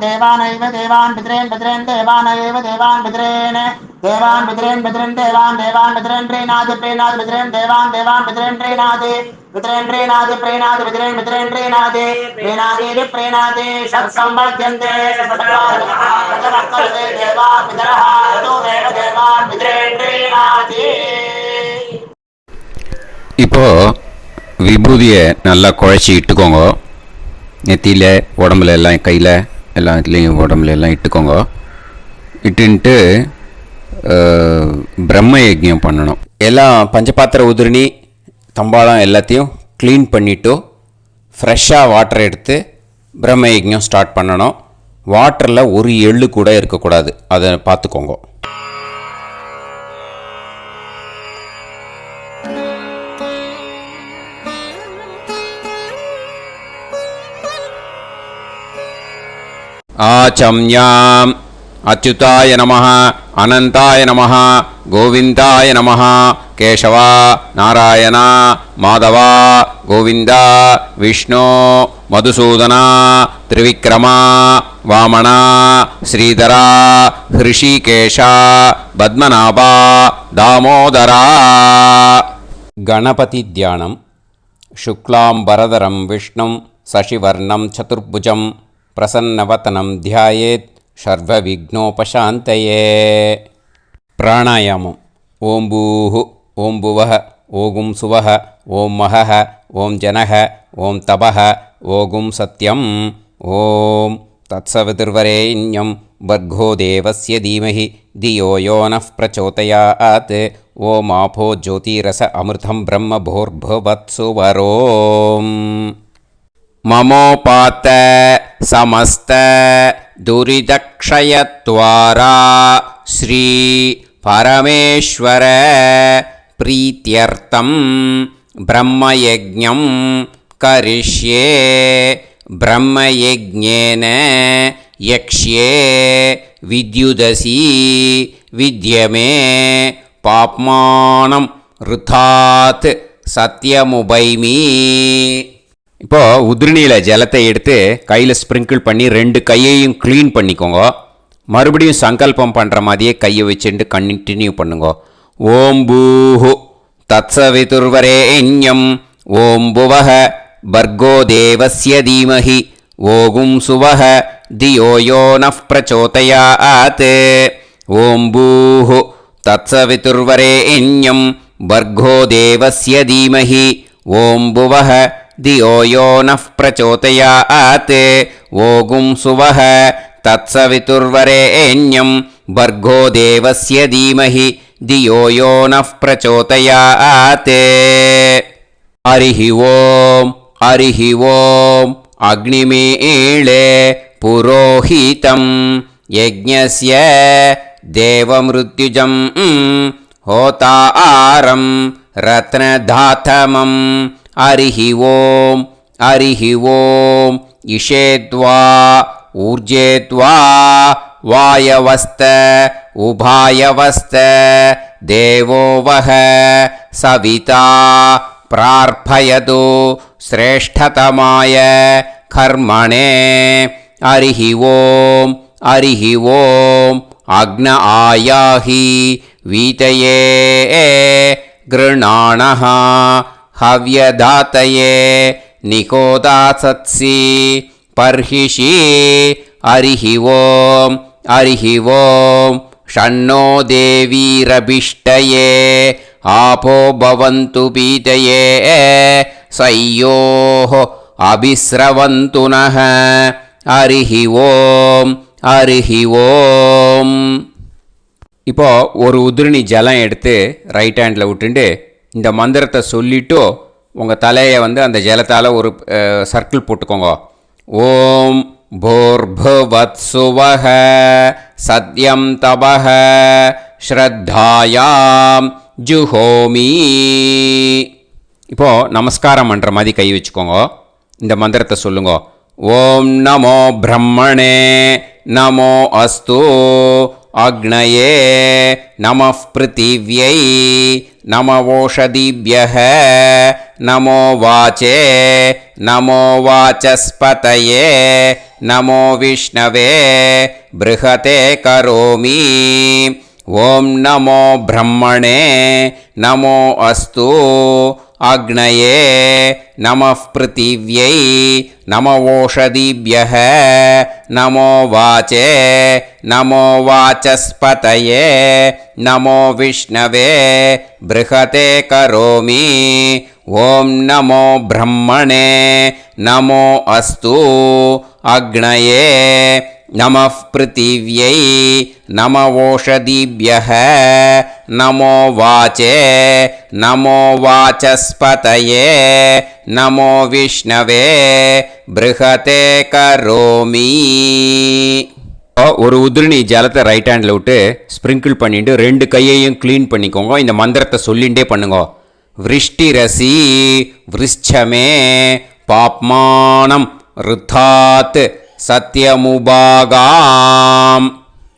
देवानैव देवान् पितॄन् देवानैव देवान् पितॄन् देवान् पितॄन् देवान् पितॄन् प्रीणाति पितॄन् देवान् पितॄन् प्रीणाति पितॄन् प्रीणाति प्रीणाति षट्संवर्ध्यन्ते देवा पितरः ततोमेव देवान् पितॄन् प्रीणाति. இப்போ விபூதியை நல்லா குழச்சி இட்டுக்கோங்க. நெத்தியில் உடம்புல எல்லாம் கையில் எல்லா இதுலேயும் உடம்புல எல்லாம் இட்டுக்கோங்க. இட்டுன்ட்டு பிரம்ம யஜ்ஞம் பண்ணணும். எல்லாம் பஞ்சபாத்திர உதிரணி தம்பாளம் எல்லாத்தையும் க்ளீன் பண்ணிவிட்டு ஃப்ரெஷ்ஷாக வாட்டர் எடுத்து பிரம்ம யஜ்ஞம் ஸ்டார்ட் பண்ணணும். வாட்டரில் ஒரு எள்ளு கூட இருக்கக்கூடாது. அதை பார்த்துக்கோங்க. ஆச்சம்யாம் அச்சுதாய நமஹ அனந்தாய நமஹ கோவிந்தாய நமஹ கேசவா நாராயணா மாதவா கோவிந்தா விஷ்ணு மதுசூதனா திரிவிக்ரமா வாமனா ஸ்ரீதரா ஹிருஷிகேஷா பத்மநாபா தாமோதரா. கணபதி தியானம். சுக்லாம்பரதரம் விஷ்ணும் சசிவர்ணம் சதுர்புஜம் பிரசன்னவதனம் தியாயேத் சர்வவிக்னோபசாந்தயே. பிராணாயாமம். ஓம் பூஹு ஓம் புவஹ ஓகும் சுவஹ ஓம் மஹஹ ஓம் ஜனஹ ஓம் தபஹ ஓகும் சத்யம். ஓம் தத்சவிதுர்வரேண்யம் வர்கோ தேவஸ்ய தீமஹி தியோ யோ நः பிரச்சோதயாத். ஓம் ஆபோ ஜோதிரஸ அமிர்தம் பிரம்ம பூர்புவத்சு வரோம். மமோபாத்த சமஸ்த துரிதக்ஷயத்வாரா ஸ்ரீ பரமேஸ்வர பிரீத்யர்த்தம் பிரம்மயஜ்ஞம் கரிஷ்யே ब्रह्मयज्ञेन यक्ष्ये विद्युदसी विद्यमे पाप्मानं ऋथात् சத்தியமுபைமி. இப்போது உதிரணியில் ஜலத்தை எடுத்து கையில் ஸ்ப்ரிங்கிள் பண்ணி 2 கையையும் க்ளீன் பண்ணிக்கோங்க. மறுபடியும் சங்கல்பம் பண்ணுற மாதிரியே கையை வச்சுட்டு கண்டினியூ பண்ணுங்க. ஓம் பூஹு தத்சவிதுர்வரேண்யம் ஓம் புவஹ பர்கோ தேவஸ்ய தீமஹி ஓகும் சுவஹ தியோ யோ நஃப் பிரச்சோதயாத். ஓம் பூஹு தத்சவிதுர்வரேண்யம் பர்கோ தேவஸ்ய தீமஹி ஓம் புவஹ தியோ யோ நஃப் பிரச்சோதயாத். ஓகும் சுவஹ தத்சவிதுர்வரேண்யம் பர்கோ தேவஸ்ய தீமஹி தியோ யோ நஃப் பிரச்சோதயாத். ஹரிஹி ஓம் ஹரிஹி ஓம் அக்னிமீளே புரோஹிதம் யஜ்ஞஸ்ய தேவமிருத்யுஜம் ஹோதாரம் ரத்னதாத்தமம். ஹரிஹி ஓம் ஹரிஹி ஓம் இஷேத்வா ஊர்ஜேத்வா வாயவஸ்த உபாயவஸ்த தேவோ வஹ சவிதா பிரார்ப்பயது ஸ்ரேஷ்டதமாய கர்மணே. ஹரிஹி ஓம் ஹரிஹி ஓம் அக்ன ஆயாஹி வீதயே கிருணாணஹ ஹவ்யதாத்தயே நிகோதாசத்சி பர்ஹிஷி. ஹரிஹி ஓம் ஹரிஹி ஓம் ஷண்ணோ தேவீரபிஷ்டயே ஆபோ பவந்து பீதயே சய்யோஹ அபிஸ்ரவந்து நஹ. ஹரிஹி ஓம் ஹரிஹி ஓம். இப்போது ஒரு உதிரணி ஜலம் எடுத்து ரைட் ஹேண்டில் விட்டுண்டு இந்த மந்திரத்தை சொல்லிவிட்டு உங்கள் தலையை அந்த ஜலத்தால் ஒரு சர்க்கிள் போட்டுக்கோங்க. ஓம் பூர்புவத்சுவஹ சத்யம் தபஹ ஸ்ரத்தாயாம் ஜுஹோமி. இப்போது நமஸ்காரம் பண்ணுற மாதிரி கை வச்சுக்கோங்க. இந்த மந்திரத்தை சொல்லுங்க. ஓம் நமோ பிரம்மணே நமோ அஸ்து அக்னயே நமः பிருத்திவ்யை நமவோஷதிभ्यः நமோ வாச்சே நமோ வாசஸ்பதயே நமோ விஷ்ணவே ப்ருஹதே கரோமி. ஓம் நமோ பிரம்மணே நமோ அஸ்து அக்னயே நமः பிருத்திவ்யை நமவோஷதிभ्यः நமோ வாச்சே நமோ வாசஸ்பதயே நமோ விஷ்ணவே ப்ருஹதே கரோமி. ஓம் நமோ பிரம்மணே நமோ அஸ்து அக்னயே நமः பிருத்திவ்யை நமவோஷதிभ्यः நமோ வாச்சே நமோ வாசஸ்பதயே நமோ விஷ்ணவே ப்ருஹதே கரோமி. ஒரு உதிரணி ஜலத்தை ரைட் ஹேண்டில் விட்டு ஸ்ப்ரிங்கிள் பண்ணிட்டு 2 கையையும் க்ளீன் பண்ணிக்கோங்க. இந்த மந்திரத்தை சொல்லிகிட்டே பண்ணுங்க. விருஷ்டிரசி விருஷ்சமே பாப்மானம் ருத்தாத் சத்யமுபாகாம்.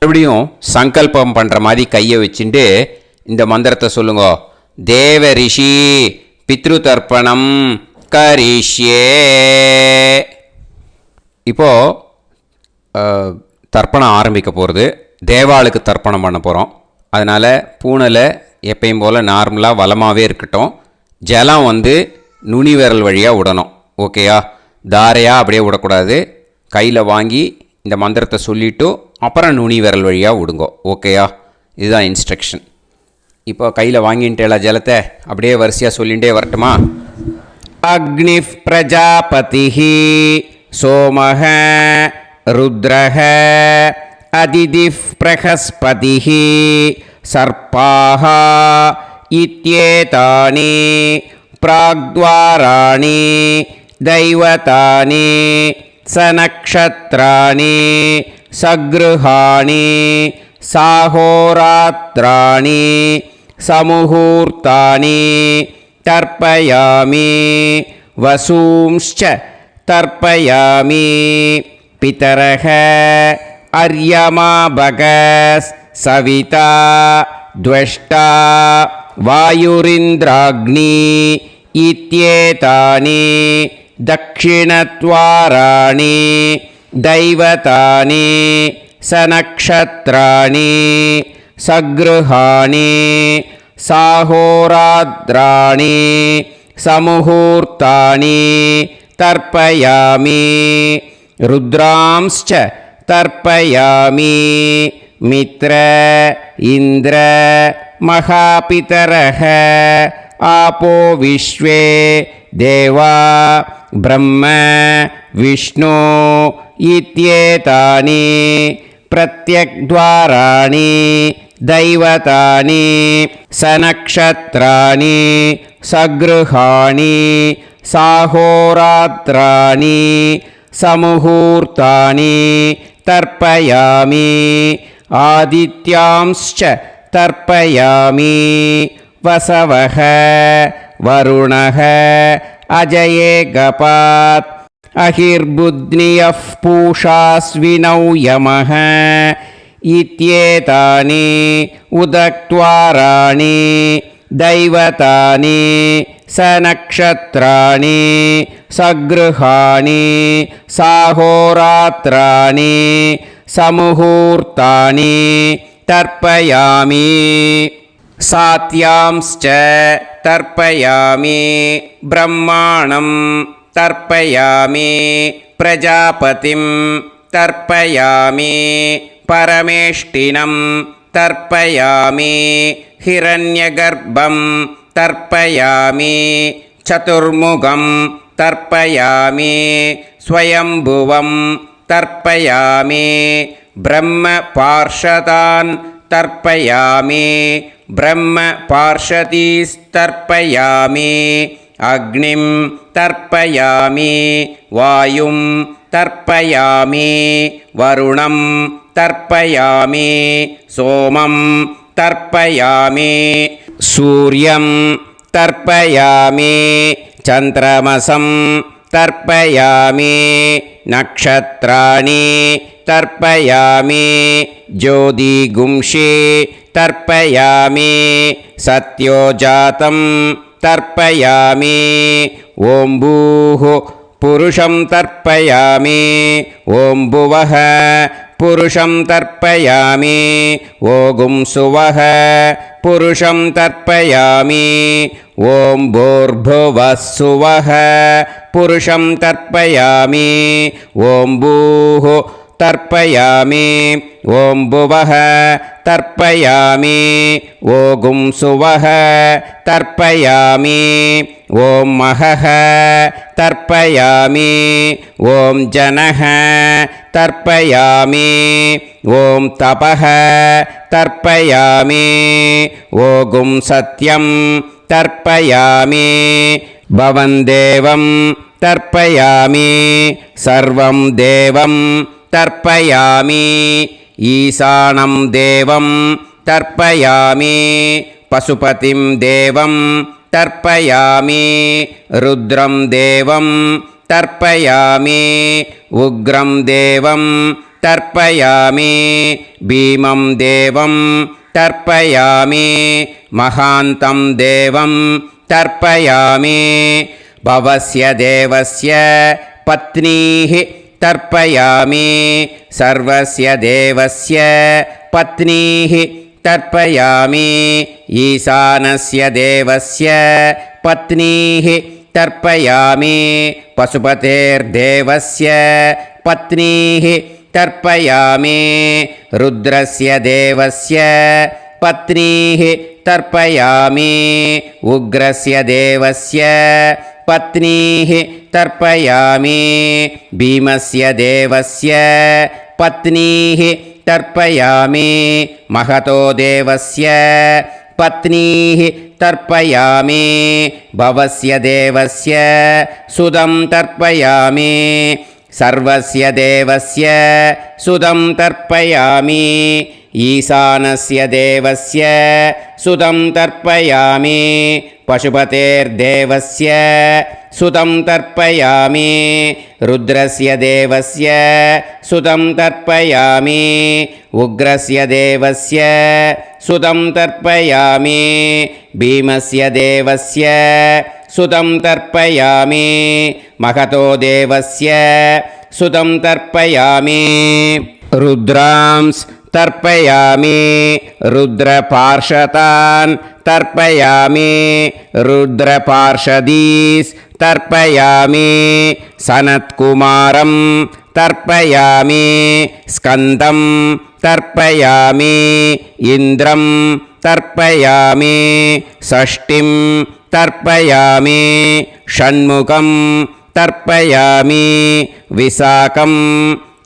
மறுபடியும் சங்கல்பம் பண்ணுற மாதிரி கையை வச்சுட்டு இந்த மந்திரத்தை சொல்லுங்க. தேவ ரிஷி பித்ரு தர்ப்பணம் கரிஷ்யே. இப்போது தர்ப்பணம் ஆரம்பிக்க போகிறது. தேவாளுக்கு தர்ப்பணம் பண்ண போகிறோம். அதனால் பூனையில் எப்பயும் போல் நார்மலாக வளமாகவே இருக்கட்டும். ஜலம் நுனி விரல் வழியாக விடணும். ஓகேயா? தாரையாக அப்படியே விடக்கூடாது. கையில் வாங்கி இந்த மந்திரத்தை சொல்லிவிட்டு அப்புறம் நுனி விரல் வழியாக விடுங்கோ. ஓகேயா? இதுதான் இன்ஸ்ட்ரக்ஷன். இப்போ கையில் வாங்கிட்டேல ஜலத்தை அப்படியே வரிசையாக சொல்லிகிட்டே வரட்டுமா? அக்னி பிரஜாபதி சோமஹ ருத்ரஹ அதிதி பிரகஸ்பதி சர்ப்பாஹ இத்யேதானி பிராக்த்வாராணி தைவதானி சநக்ஷத்ராணி சக்ருஹாணி சாஹோராத்ராணி சமுஹூர்த்தானி தர்ப்பயாமி வசூம்ச்ச तर्पयामि पितरः अर्यमा भगस् सविता द्वष्टा वायुरिन्द्राग्नि इत्येतानि दक्षिणद्वाराणि दैवतानि सनक्षत्राणि सगृहाणि साहोरात्राणि समुहूर्तानि तर्पयामि रुद्रांश्च तर्पयामि मित्र इन्द्र महापितरः आपो विश्वे देवा ब्रह्म विष्णु इत्येतानि प्रत्यग्द्वाराणि दैवतानि सनक्षत्राणि सगृहाणि साहोरात्राणि समुहूर्तानि तर्पयामि आदित्यांश्च तर्पयामि वसवः वरुणः अजये गपात् अहिर्बुध्नियः पूषास्विनौ यमः इत्येतानि उदक्त्वाराणि दैवतानि सनक्षत्राणि सगृहाणि साहोरात्राणि समुहूर्तानि तर्पयामि सात्यांश्च तर्पयामि ब्रह्माणं तर्पयामि प्रजापतिं तर्पयामि परमेष्टिनं तर्पयामि हिरण्यगर्भं तर्पयामि चतुर्मुखं तर्पयामि स्वयंभुवं तर्पयामि ब्रह्मपार्षदान् तर्पयामि ब्रह्मपार्षदीस्तर्पयामि अग्निं तर्पयामि वायुं तर्पयामि वरुणं तर्पयामि सोमं तर्पयामि सूर्यं तर्पयामि चन्द्रमसं तर्पयामि नक्षत्राणि तर्पयामि ज्योतिगुंषि तर्पयामि सत्योजातं तर्पयामि ॐ भूः पुरुषं तर्पयामि ॐ भुवः पुरुषं तर्पयामि ॐ सुवः पुरुषं तर्पयामि ॐ भूर्भुवः सुवः पुरुषं तर्पयामि ॐ भूः तर्पयामि ॐ भुवः तर्पयामि ॐ सुवः तर्पयामि ॐ महः तर्पयामि ॐ जनः तर्पयामि ॐ तपः तर्पयामि ॐ सत्यं तर्पयामि भवन् देवं तर्पयामि सर्वं देवं तर्पयामि ईशानं देवं तर्पयामि पशुपतिं देवं तर्पयामि रुद्रं देवं तर्पयामि उग्रं देवं तर्पयामि भीमं देवं तर्पयामि महान्तं देवं तर्पयामि भवस्य देवस्य पत्नीः तर्पयामि सर्वस्य देवस्य पत्नीः तर्पयामि ईशानस्य देवस्य पत्नीः तर्पयामि पशुपतेर्देवस्य पत्नीः तर्पयामि रुद्रस्य देवस्य पत्नीः तर्पयामि उग्रस्य देवस्य पत्नीः तर्पयामि भीमस्य देवस्य पत्नीः तर्पयामि महतो देवस्य पत्नीः तर्पयामि भवस्य देवस्य सुदं तर्पयामि सर्वस्य देवस्य सुदं तर्पयामि ईशानस्य देवस्य सुतं तर्पयामि पशुपतेर्देवस्य सुतं तर्पयामि रुद्रस्य देवस्य सुतं तर्पयामि उग्रस्य देवस्य सुतं तर्पयामि भीमस्य देवस्य सुतं तर्पयामि महतो देवस्य सुतं तर्पयामि रुद्रांस् तर्पयामि रुद्रपार्षदान् तर्पयामि रुद्रपार्षदीस् तर्पयामि सनत्कुमारं तर्पयामि स्कन्दं तर्पयामि इन्द्रं तर्पयामि षष्टिं तर्पयामि षण्मुखं तर्पयामि विशाखं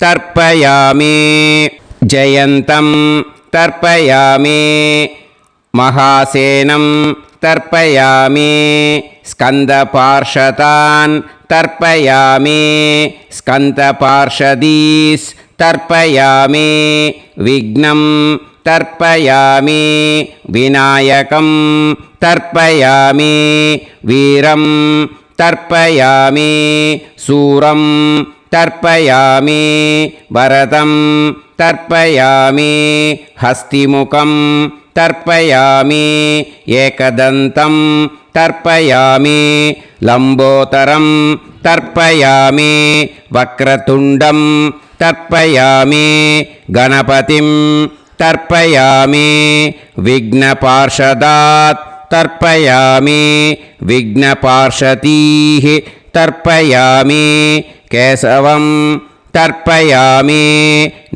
तर्पयामि जयन्तं तर्पयामि महासेनं तर्पयामि स्कन्दपार्षदान् तर्पयामि स्कन्दपार्षदीस् तर्पयामि विघ्नं तर्पयामि विनायकं तर्पयामि वीरं तर्पयामि सूरं तर्पयामि वरदं तर्पयामि हस्तिमुखं तर्पयामि एकदन्तं तर्पयामि लम्बोदरं तर्पयामि वक्रतुण्डं तर्पयामि गणपतिं तर्पयामि विघ्नपार्षदात् तर्पयामि विघ्नपार्षदीः तर्पयामि केशवं तर्पयामि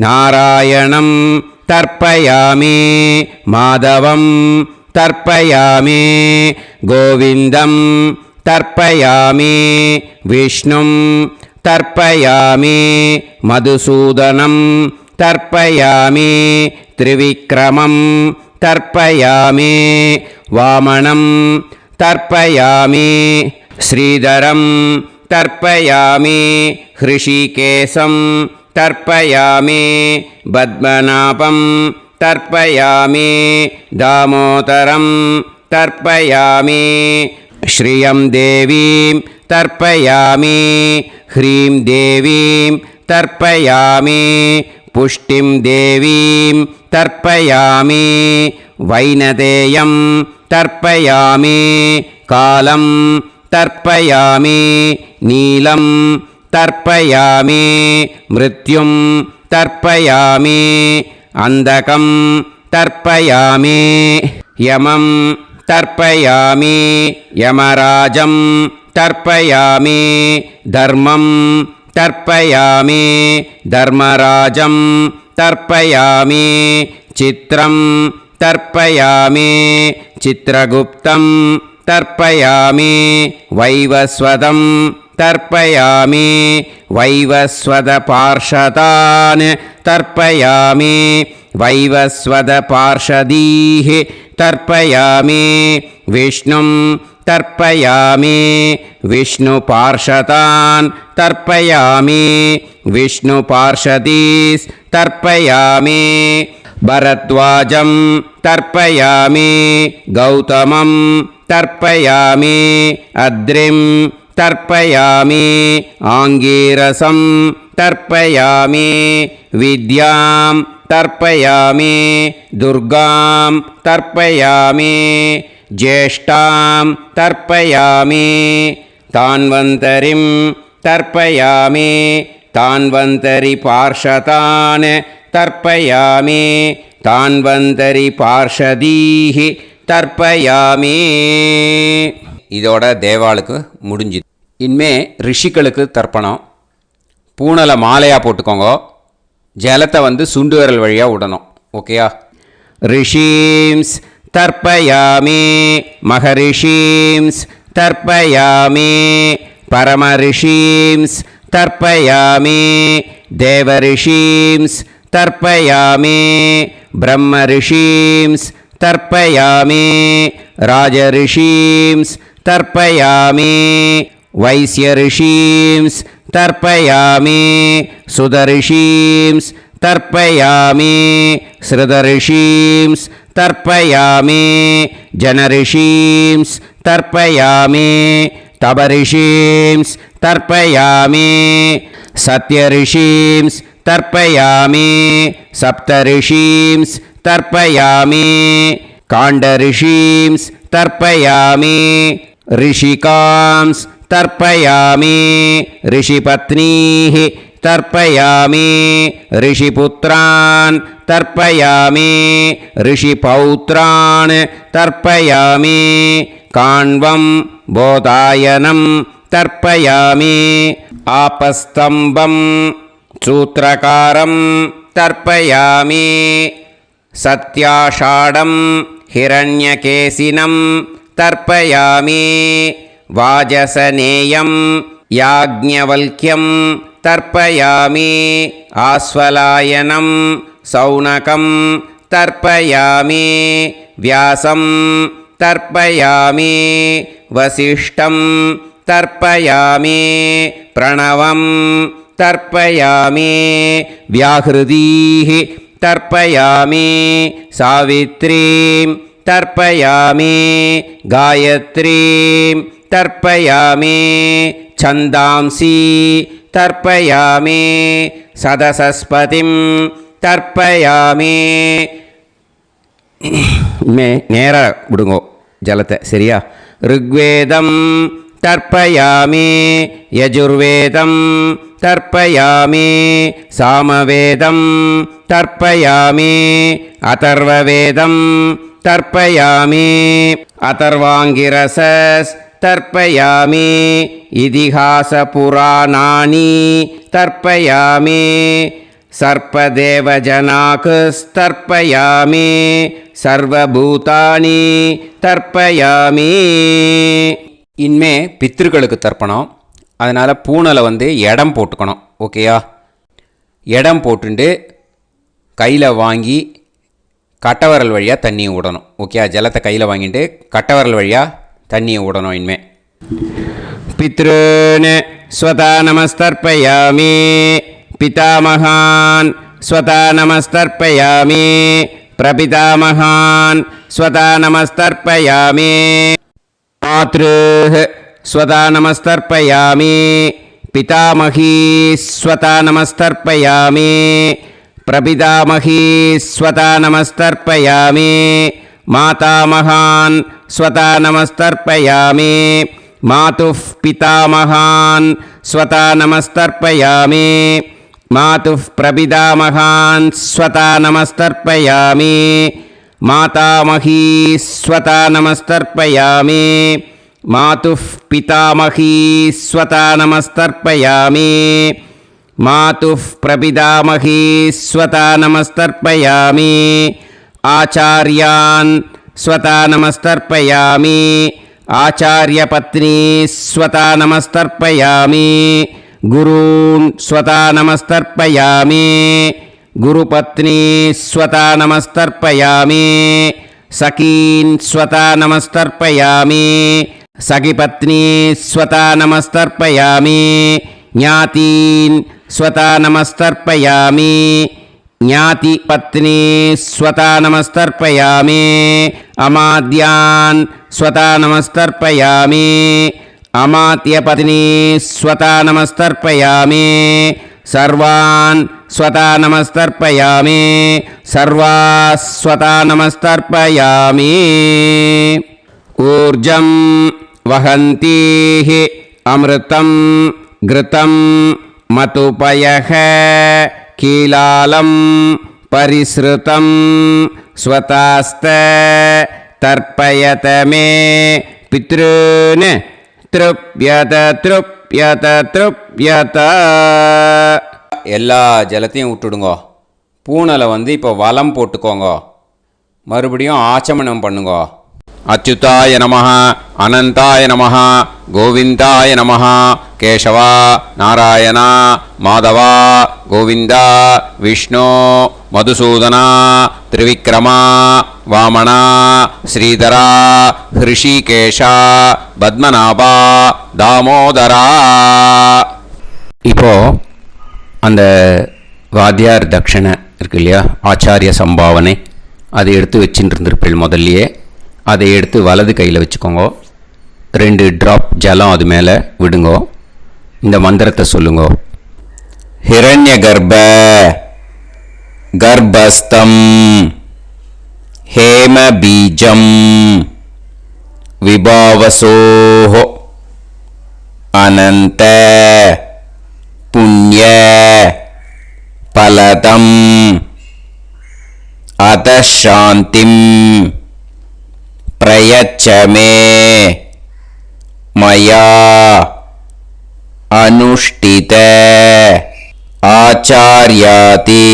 नारायणं तर्पयामि माधवं तर्पयामि गोविन्दं तर्पयामि विष्णुं तर्पयामि मधुसूदनं तर्पयामि त्रिविक्रमं तर्पयामि वामनं तर्पयामि श्रीधरं तर्पयामि हृषिकेशं तर्पयामि पद्मनाभं तर्पयामि दामोदरं तर्पयामि श्रियं देवीं तर्पयामि ह्रीं देवीं तर्पयामि पुष्टिं देवीं तर्पयामि वैनतेयं तर्पयामि कालं तर्पयामि नीलं तर्पयामि मृत्युं तर्पयामि अन्धकं तर्पयामि यमं तर्पयामि यमराजं तर्पयामि धर्मं तर्पयामि धर्मराजं तर्पयामि चित्रं तर्पयामि चित्रगुप्तं तर्पयामि वैवस्वतं तर्पयामि वैवस्वतपार्षदान् तर्पयामि वैवस्वतपार्षदीः तर्पयामि विष्णुं तर्पयामि विष्णुपार्षदान् तर्पयामि विष्णुपार्षदीस् तर्पयामि भरद्वाजं तर्पयामि गौतमं तर्पयामि अद्रिं तर्पयामि आङ्गीरसं तर्पयामि विद्यां तर्पयामि दुर्गां तर्पयामि ज्येष्ठां तर्पयामि तान्वन्तरिं तर्पयामि तान्वन्तरिपार्षदान् तर्पयामि तान्वन्तरिपार्षदीः தர்ப்பயாமி. இதோட தேவாளுக்கு முடிஞ்சுது. இனிமே ரிஷிகளுக்கு தர்ப்பணம். பூனலை மாலையாக போட்டுக்கோங்க. ஜலத்தை சுண்டு விரல் வழியாக விடணும். ஓகேயா? ரிஷீம்ஸ் தர்ப்பயாமி, மகரிஷீம்ஸ் தர்ப்பயாமி, பரமரிஷீம்ஸ் தர்ப்பயாமி, தேவரிஷீம்ஸ் தர்ப்பயாமி, பிரம்மரிஷீம்ஸ் தர்ப்பயாமி, ராஜரிஷீம்ஸ் தர்ப்பயாமி, வைஸ்யரிஷீம்ஸ் தர்ப்பயாமி, சுதரிஷீம்ஸ் तर्पयामि श्रुतऋषींस् तर्पयामि जनऋषींस् तर्पयामि तपऋषींस् तर्पयामि सत्यऋषींस् तर्पयामि सप्तऋषींस् तर्पयामि काण्डऋषींस् तर्पयामि ऋषिकांस् तर्पयामि ऋषिपत्नीः तर्पयामि ऋषिपुत्रान् तर्पयामि ऋषिपौत्रान् तर्पयामि काण्वं बोधायनं तर्पयामि आपस्तम्भं सूत्रकारं तर्पयामि सत्याषाढं हिरण्यकेशिनं तर्पयामि वाजसनेयं याज्ञवल्क्यं तर्पयामि आस्वलायनं सौनकं तर्पयामि व्यासं तर्पयामि वसिष्ठं तर्पयामि प्रणवं तर्पयामि व्याहृतीः तर्पयामि सावित्रीं तर्पयामि गायत्रीं तर्पयामि छन्दांसि तर्पयामि सदसस्पतिं तर्पयामि நேரா விடுங்கோ ஜலத்தை சரியா ऋग्वेदं तर्पयामि यजुर्वेदं तर्पयामि सामवेदं तर्पयामि अथर्ववेदं तर्पयामि अथर्वाङ्गिरसस् तर्पयामि इतिहासपुराणानि तर्पयामि सर्पदेवजनाकस्तर्पयामि सर्वभूतानि तर्पयामि இனிமே பித்திருக்களுக்கு தர்ப்பணம். அதனால் பூனலை இடம் போட்டுக்கணும். ஓகேயா? இடம் போட்டுண்டு கையில் வாங்கி கட்டவரல் வழியாக தண்ணியை விடணும். ஓகே? ஜலத்தை கையில் வாங்கிட்டு கட்டவரல் வழியாக தண்ணியை விடணும். இனிமே பித்ருன் ஸ்வதா நமஸ்தர்ப்பயாமி பிதாமகான் ஸ்வதா நமஸ்தர்ப்பயாமி பிரபிதாமகான் ஸ்வதா நமஸ்தர்ப்பயாமி मातृः स्वता नमस्तर्पयामि पितामही स्वता नमस्तर्पयामि प्रपितामही स्वता नमस्तर्पयामि मातामहान् स्वता नमस्तर्पयामि मातुः पितामहान् स्वता नमस्तर्पयामि मातुः प्रपितामहान् स्वता नमस्तर्पयामि मातामही स्वता नमस्तर्पयामि मातुः पितामही स्वता नमस्तर्पयामि मातुः प्रपितामही स्वता नमस्तर्पयामि आचार्यान् स्वता नमस्तर्पयामि आचार्यपत्नी स्वता नमस्तर्पयामि गुरून् स्वता नमस्तर्पयामि गुरुपत्नी स्वता नमस्तर्पयामि सखीन् स्वता नमस्तर्पयामि सखिपत्नी स्वता नमस्तर्पयामि ज्ञातीन् स्वता नमस्तर्पयामि ज्ञातिपत्नी स्वता नमस्तर्पयामि अमाद्यान् स्वता नमस्तर्पयामि अमात्यपत्नी स्वता नमस्तर्पयामि सर्वान् स्वता नमस्तर्पयामि सर्वाः स्वता नमस्तर्पयामि ऊर्जं वहन्तीः अमृतं घृतं मतुपयः कीलालं परिसृतं स्वतास्त तर्पयत मे पितॄन् तृप्यत तृप्यत तृप्यत எல்லா ஜலத்தையும் விட்டுடுங்கோ. பூனலை இப்போ வலம் போட்டுக்கோங்கோ. மறுபடியும் ஆச்சமனம் பண்ணுங்கோ. அச்சுதாய நமஹ அனந்தாய நமஹ கோவிந்தாய நமஹ கேசவா நாராயணா மாதவா கோவிந்தா விஷ்ணு மதுசூதனா திரிவிக்ரமா வாமனா ஸ்ரீதரா ஹிருஷிகேஷா பத்மநாபா தாமோதரா. இப்போ அந்த வாத்தியார் தட்சணை இருக்கு இல்லையா, ஆச்சாரிய சம்பாவனை, அதை எடுத்து வச்சுட்டு இருந்திருப்பேள் முதல்லையே. அதை எடுத்து வலது கையில் வச்சுக்கோங்க. 2 ட்ராப் ஜலம் அது மேலே விடுங்கோ. இந்த மந்திரத்தை சொல்லுங்கோ. ஹிரண்ய கர்ப்ப கர்ப்பஸ்தம் ஹேம பீஜம் விபாவசோஹோ அனந்த புண்ணிய பலதம் அதசாந்திம் பிரயச்சமே மயா அனுஷ்டித ஆச்சார்யாதி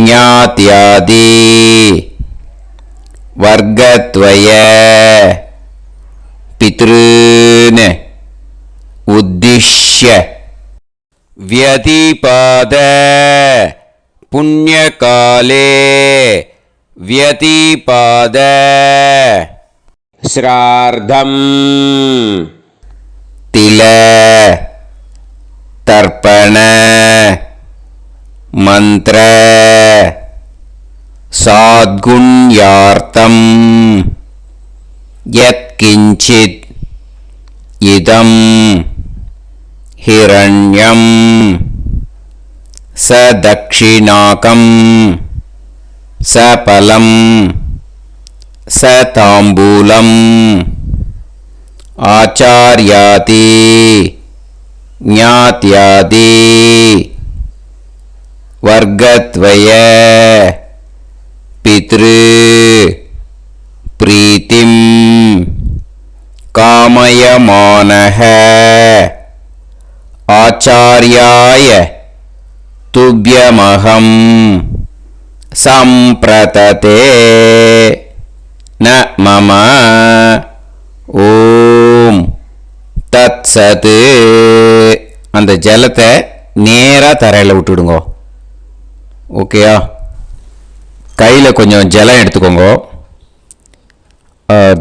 ஞாத்யாதி வர்க்கத்வய பித்ருன் உத்திஷ்ய व्यतिपाद पुण्यकाले व्यतिपाद श्रार्धं तिल तर्पण मंत्र साद्गुण्यार्थं यत्किंचित् इदं हिरण्यं स दक्षिणाकं स फलं स ताम्बूलम् आचार्याति ज्ञात्यादि वर्गद्वय पितृ प्रीतिं कामयमानः आचार्याय तुभ्यमहं सम्प्रतते न मम ஓம் தத்சத். அந்த ஜலத்தை நேராக தரையில் விட்டுடுங்கோ. ஓகேயா? கையில் கொஞ்சம் ஜலம் எடுத்துக்கோங்க.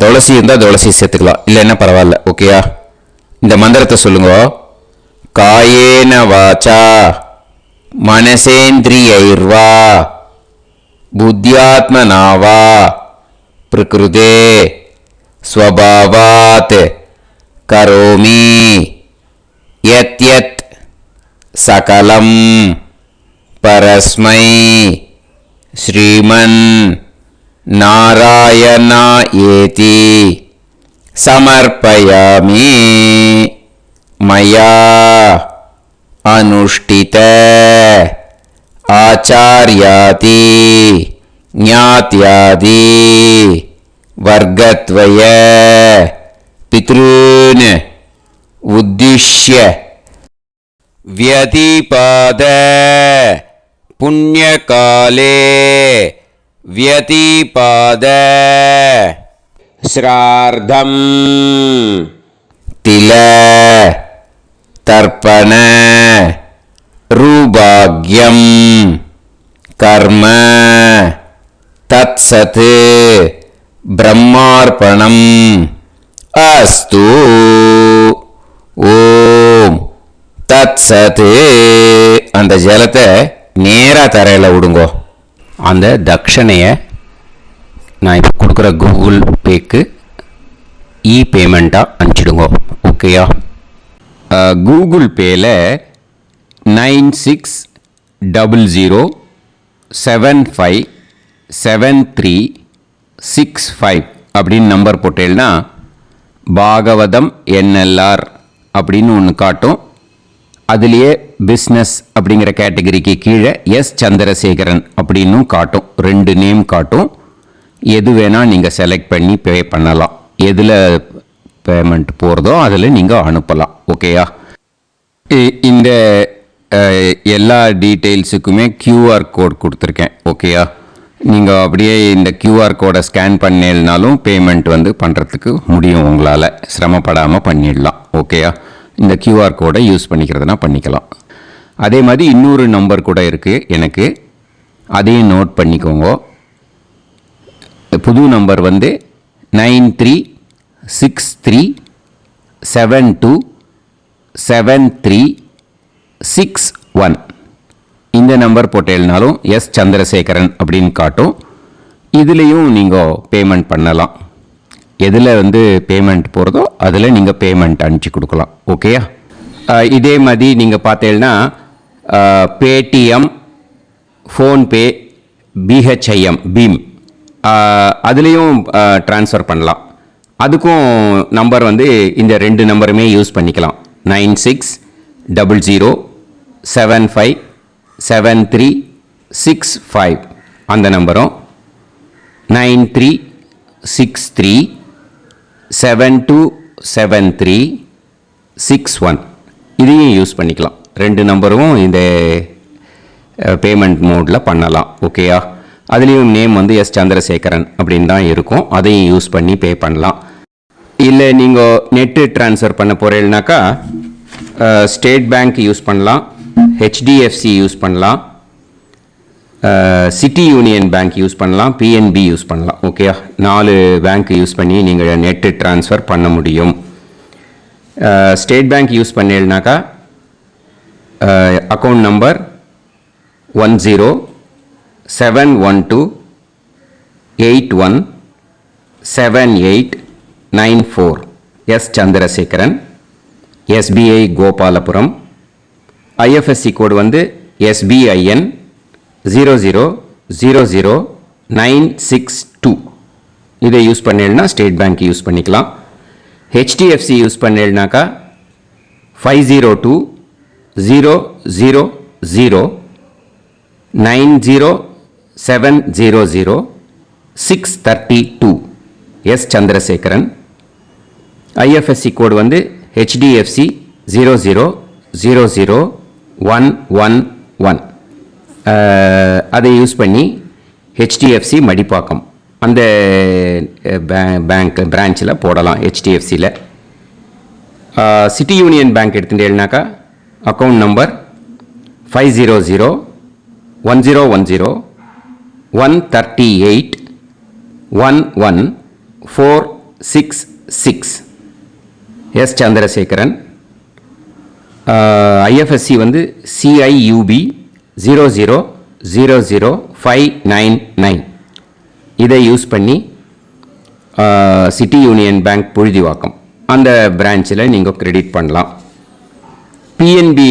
துளசி இருந்தால் துளசி சேர்த்துக்கலாம், இல்லைன்னா பரவாயில்ல. ஓகேயா? இந்த மந்திரத்தை சொல்லுங்க. காயேன வாச்சா மனசேந்திரியைர்வா புத்தியாத்மனாவா பிரகிருதே ஸ்வபாவாத் கரோமி யத் யத் சகலம் பரஸ்மை ஸ்ரீமன் நாராயணாயேதி சமர்ப்பயாமி மயா அனுஷ்டித ஆச்சார்யாதி ஞாத்யாதி வர்க்கத்வய பித்ருன் உத்திஷ்ய व्यतिपाद पुण्यकाले व्यतिपाद श्रार्धं तिल तर्पण रूभाग्यं कर्म तत्सत् ब्रह्मार्पणम् अस्तु. ஓம் தத்சத். அந்த ஜலத்தை நேராக தரையில் விடுங்கோ. அந்த தட்சணையை நான் இப்போ கொடுக்குற கூகுள் பேக்கு பேமெண்ட்டாக அனுப்பிச்சிடுங்கோ. ஓகேயா? கூகுள் பேயில் 9600757365 அப்படின்னு நம்பர் போட்டேன்னா பாகவதம் NLR அப்படின்னு ஒன்று காட்டும். அதுலேயே பிஸ்னஸ் அப்படிங்கிற கேட்டகரிக்கு கீழே எஸ் சந்திரசேகரன் அப்படின்னும் காட்டும். 2 நேம் காட்டும். எது வேணால் நீங்கள் செலக்ட் பண்ணி பே பண்ணலாம். எதில் பேமெண்ட் போகிறதோ அதில் நீங்கள் அனுப்பலாம். ஓகேயா? இந்த எல்லா டீட்டெயில்ஸுக்குமே QR கோட் கொடுத்துருக்கேன். ஓகேயா? நீங்கள் அப்படியே இந்த QR கோடை ஸ்கேன் பண்ணினாலும் பேமெண்ட் பண்ணுறதுக்கு முடியும். உங்களால் சிரமப்படாமல் பண்ணிடலாம். ஓகேயா? இந்த QR கோடை யூஸ் பண்ணிக்கிறதுனா பண்ணிக்கலாம். அதே மாதிரி இன்னொரு நம்பர் கூட இருக்குது எனக்கு, அதையும் நோட் பண்ணிக்கோங்க. புது நம்பர் 9363727361. இந்த நம்பர் போட்டேல்னாலும் எஸ் சந்திரசேகரன் அப்படின்னு காட்டும். இதுலேயும் நீங்கள் பேமெண்ட் பண்ணலாம். எதில் வந்து பேமெண்ட் போகிறதோ அதில் நீங்கள் பேமெண்ட் அனுப்பிச்சி கொடுக்கலாம். ஓகேயா? இதே மாதிரி நீங்கள் பார்த்தேன்னா பேடிஎம், ஃபோன்பே, பிஹெச்ஐஎம், பீம் அதுலேயும் ட்ரான்ஸ்ஃபர் பண்ணலாம். அதுக்கும் நம்பர் வந்து இந்த 2 நம்பருமே யூஸ் பண்ணிக்கலாம். 9600757365 அந்த நம்பரும் 9363727361 இதையும் யூஸ் பண்ணிக்கலாம். 2 நம்பரும் இந்த பேமெண்ட் மோடில் பண்ணலாம். ஓகேயா? அதுலேயும் நேம் வந்து எஸ் சந்திரசேகரன் அப்படின்னு தான் இருக்கும். அதையும் யூஸ் பண்ணி பே பண்ணலாம். இல்லை நீங்கள் நெட்டு ட்ரான்ஸ்ஃபர் பண்ண போகிறீங்கனாக்கா ஸ்டேட் பேங்க் யூஸ் பண்ணலாம், ஹெச்டிஎஃப்சி யூஸ் பண்ணலாம், சிட்டி யூனியன் பேங்க் யூஸ் பண்ணலாம், பிஎன்பி யூஸ் பண்ணலாம். ஓகேயா? 4 பேங்க் யூஸ் பண்ணி நீங்கள் நெட்டு ட்ரான்ஸ்ஃபர் பண்ண முடியும். ஸ்டேட் பேங்க் யூஸ் பண்ணீங்கனாக்கா account number 1071281789 S Chandrasekaran, SBI Gopalapuram. IFSC code வந்து SBIN 0000962. இதை யூஸ் பண்ணீங்கன்னா ஸ்டேட் பேங்க் யூஸ் பண்ணிக்கலாம். ஹெச்டிஎஃப்சி யூஸ் பண்ணீங்கனாக்கா 5020090700 எஸ் சந்திரசேகரன். ஐஎஃப்எஸ்சி கோடு வந்து HDFC 0000111. அதை யூஸ் பண்ணி HDFC மடிப்பாக்கம் அந்த பேங்க் பிரான்ச்சில் போடலாம். HDFCயில் சிட்டி யூனியன் பேங்க் எடுத்துட்டேன்னாக்கா account number 5001010381146 S Chandrasekaran. IFSC வந்து CIUB 0000599. இதை யூஸ் பண்ணி சிட்டி யூனியன் பேங்க் புழுதிவாக்கம் அந்த பிரான்ச்சில் நீங்கள் கிரெடிட் பண்ணலாம். பிஎன்பி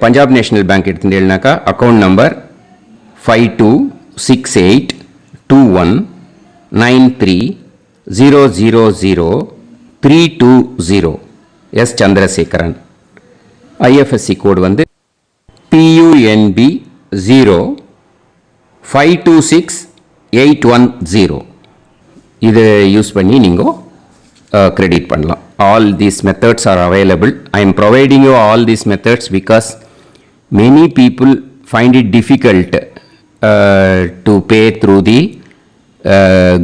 பஞ்சாப் நேஷனல் பேங்க் எடுத்துட்டீங்கன்னாக்கா account number 52682193000320 S Chandrasekaran. IFSC code வந்து PUNB 0526810. இதை யூஸ் பண்ணி நீங்கள் கிரெடிட் பண்ணலாம். All these methods are available. I am providing you all these methods because many people find it difficult to pay through the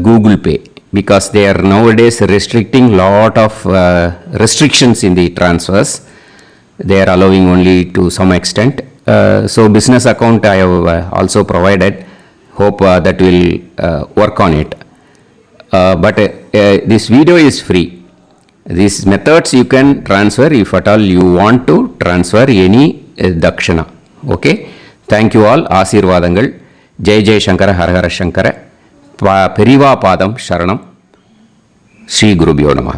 Google Pay because they are nowadays restricting lot of restrictions in the transfers. They are allowing only to some extent. So business account I have also provided. Hope that will work on it. But this video is free. These methods you can transfer if at all you want to transfer any dakshana. Okay. Thank you all. ஆசீர்வாதங்கள். ஜெய் ஜெய் சங்கர ஹரஹர சங்கர. பெரிவா பாதம் சரணம். ஸ்ரீ குருபியோ நமஹ.